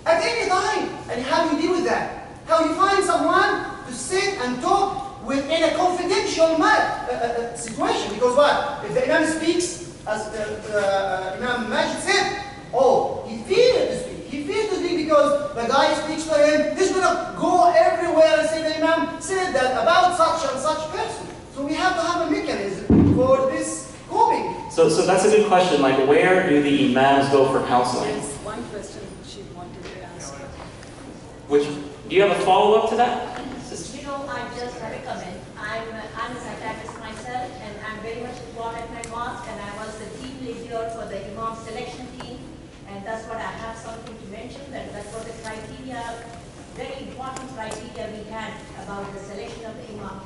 At any time. And how you deal with that? How you find someone to sit and talk with in a confidential situation. Because what? If the Imam speaks, as Imam Magid said, he feared to speak. He feared to speak because the guy speaks to him. He's going to go everywhere and say the Imam said that about such and such person. So we have to have a mechanism for this coping. So that's a good question. Like, where do the imams go for counseling? Yes, one question she wanted to ask. Do you have a follow-up to that? I just have a comment. I'm a psychiatrist myself, and I'm very much involved at my mosque, and I was the team leader for the imam selection team, and that's what I have something to mention. That was the criteria, very important criteria we had about the selection of the imam.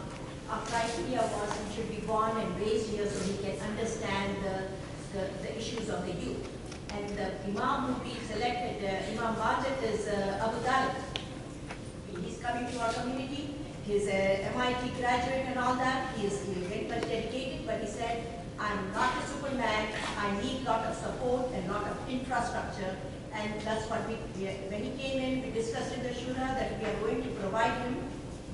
Our criteria was he should be born and raised here so he can understand the issues of the youth. And the imam who we selected, Imam Magid, is Abu Talib. He's coming to our community. He's a MIT graduate and all that. He is very much dedicated, but he said, I'm not a Superman. I need a lot of support and a lot of infrastructure. And that's what when he came in, we discussed in the Shura that we are going to provide him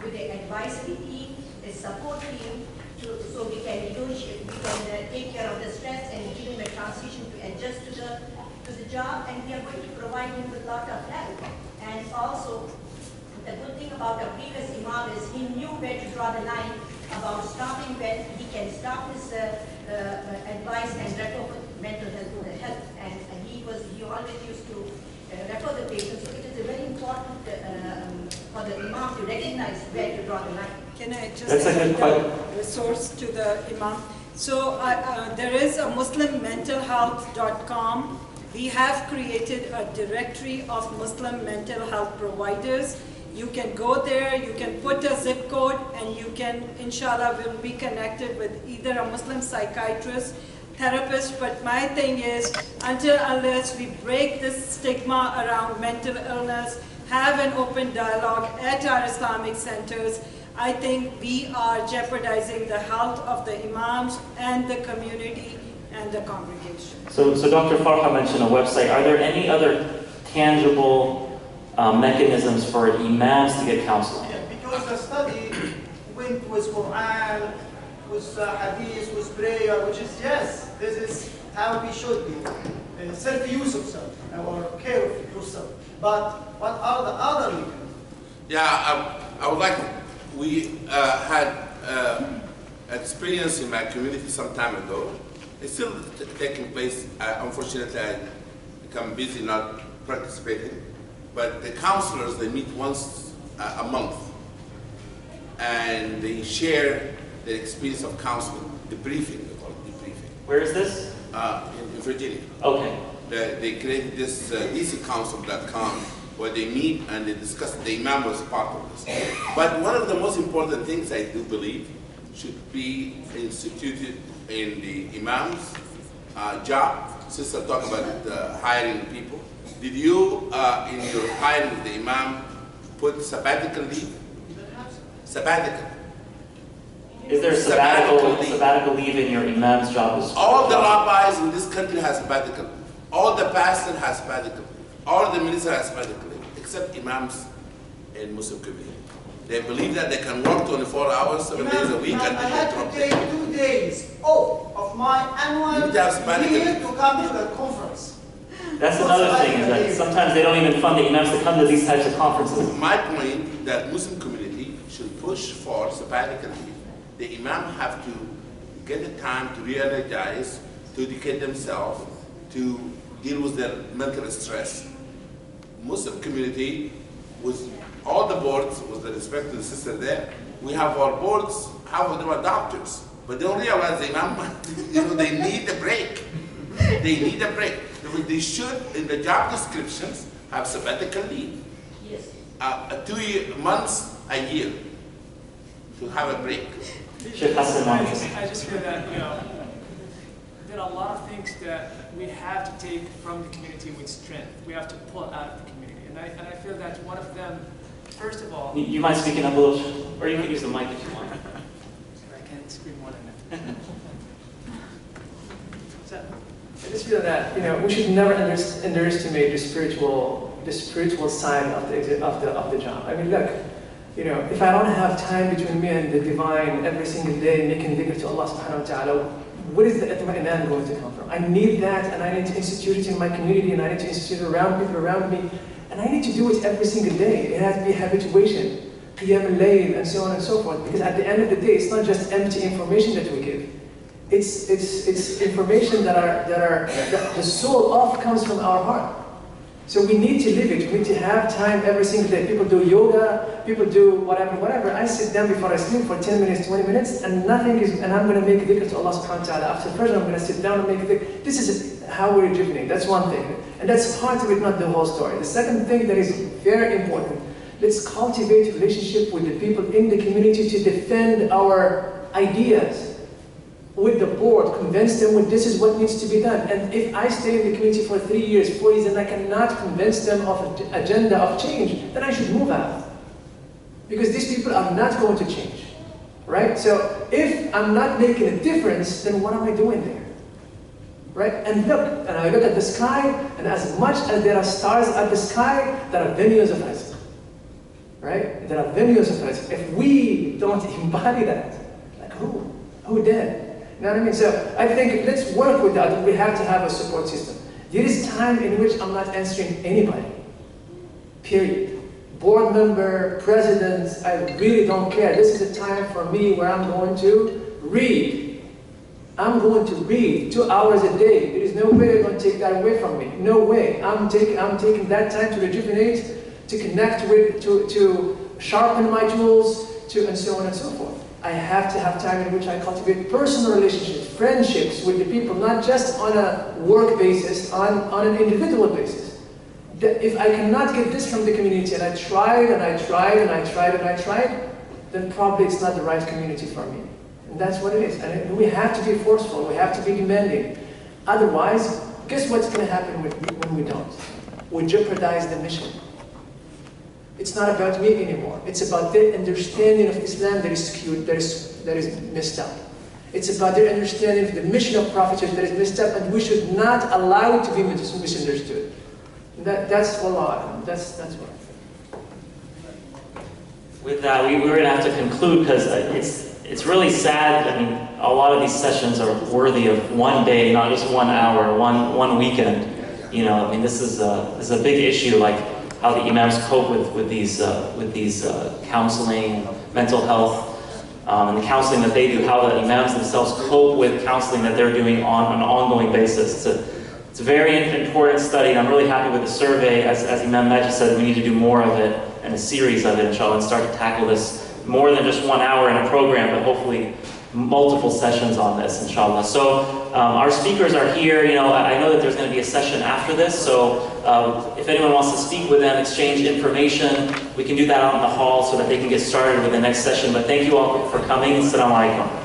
with an advisory team, a support team, so we can negotiate, we can take care of the stress and give him a transition to adjust to the job, and we are going to provide him with a lot of help. And also, the good thing about the previous imam is he knew where to draw the line about stopping when he can stop his advice and refer for mental health. And he always used to refer the patient. So it is very important for the imam to recognize where to draw the line. Can I just add the resource to the imam? So there is a muslimmentalhealth.com. We have created a directory of Muslim mental health providers. You can go there, you can put a zip code, and you can, inshallah, will be connected with either a Muslim psychiatrist, therapist. But my thing is, unless we break this stigma around mental illness, have an open dialogue at our Islamic centers, I think we are jeopardizing the health of the imams and the community and the congregation. So Dr. Farha mentioned a website. Are there any other tangible mechanisms for imams to get counseling? Yeah, because the study went with Quran, with hadith, with prayer, which is, yes, this is how we should be. Self-use of self, or care of yourself. But what are the other mechanisms? Yeah, I would like, we had experience in my community some time ago. It's still taking place. Unfortunately, I become busy not participating. But the counselors, they meet once a month, and they share their experience of counseling, debriefing, they call it debriefing. Where is this? In Virginia. Okay. They created this easycounsel.com where they meet and they discuss. The imam was part of this. But one of the most important things I do believe should be instituted in the imam's job. Sister talked about hiring people. Did you, in your hiring the imam, put sabbatical leave? Sabbatical. Is there sabbatical leave in your imam's job? All the rabbis in this country have sabbatical. All the pastors have sabbatical. All the ministers have sabbatical leave, except imams in Muslim community. They believe that they can work 24 hours, 7 days a week, and I had to take 2 days off of my annual leave to come to the conference. That's another thing, is that sometimes they don't even fund the imams to come to these types of conferences. My point that Muslim community should push for sabbatical leave. The imam have to get the time to re-energize, to educate themselves, to deal with their mental stress. Muslim community, with all the boards, with the respect to the sister there, we have our boards, half of them are doctors, but they don't realize the imam, they need a break. They need a break. They should, in the job descriptions, have sabbatical leave. Yes. 2 months a year to have a break. Sheikh Hassan, I just feel that, there are a lot of things that we have to take from the community with strength. We have to pull out of the community. And I feel that one of them, first of all... You mind speaking up a little? Or you can use the mic if you want. I can't scream more than that. So, I just feel that we should never underestimate the spiritual side of the job. I mean, look, if I don't have time between me and the divine every single day making dhikr to Allah subhanahu wa ta'ala, where is the itma'innan going to come from? I need that, and I need to institute it in my community, and I need to institute it around people around me, and I need to do it every single day. It has to be habituation, qiyam al-layl, and so on and so forth. Because at the end of the day, it's not just empty information that we give. It's information that the soul of comes from our heart. So we need to live it. We need to have time every single day. People do yoga, people do whatever. I sit down before I sleep for 10 minutes, 20 minutes, and nothing is, and I'm going to make dhikr to Allah subhanahu wa ta'ala. After Fajr, I'm going to sit down and make dhikr. This is how we rejuvenate. That's one thing. And that's part of it, not the whole story. The second thing that is very important, let's cultivate a relationship with the people in the community to defend our ideas. With the board, convince them with this is what needs to be done. And if I stay in the community for 3 years, 4 years, and I cannot convince them of an agenda of change, then I should move out. Because these people are not going to change, right? So if I'm not making a difference, then what am I doing there? Right? And I look at the sky, and as much as there are stars at the sky, there are venues of risk. Right? There are venues of risk. If we don't embody that, like who? Who did? You know what I mean? So I think let's work with that. We have to have a support system. There is time in which I'm not answering anybody. Period. Board member, president, I really don't care. This is a time for me where I'm going to read. I'm going to read 2 hours a day. There is no way they're going to take that away from me. No way. I'm taking that time to rejuvenate, to connect with, to sharpen my tools, and so on and so forth. I have to have time in which I cultivate personal relationships, friendships with the people, not just on a work basis, on an individual basis. If I cannot get this from the community, and I tried, and I tried, and I tried, and I tried, then probably it's not the right community for me. And that's what it is. And we have to be forceful, we have to be demanding. Otherwise, guess what's going to happen when we don't? We jeopardize the mission. It's not about me anymore. It's about their understanding of Islam that is skewed, that is messed up. It's about their understanding of the mission of prophethood that is messed up, and we should not allow it to be misunderstood. That's Allah. That's what I think. With that, we're going to have to conclude because it's really sad. I mean, a lot of these sessions are worthy of one day, not just 1 hour, one weekend. You know, I mean, this is a big issue, like how the imams cope with these counseling, mental health, and the counseling that they do. How the imams themselves cope with counseling that they're doing on an ongoing basis. It's a very important study, and I'm really happy with the survey. As Imam Magid said, we need to do more of it and a series of it, inshallah, and start to tackle this more than just 1 hour in a program, but hopefully multiple sessions on this, inshallah. So our speakers are here. You know, I know that there's going to be a session after this, so if anyone wants to speak with them, exchange information, we can do that out in the hall so that they can get started with the next session. But thank you all for coming. Assalamu alaikum.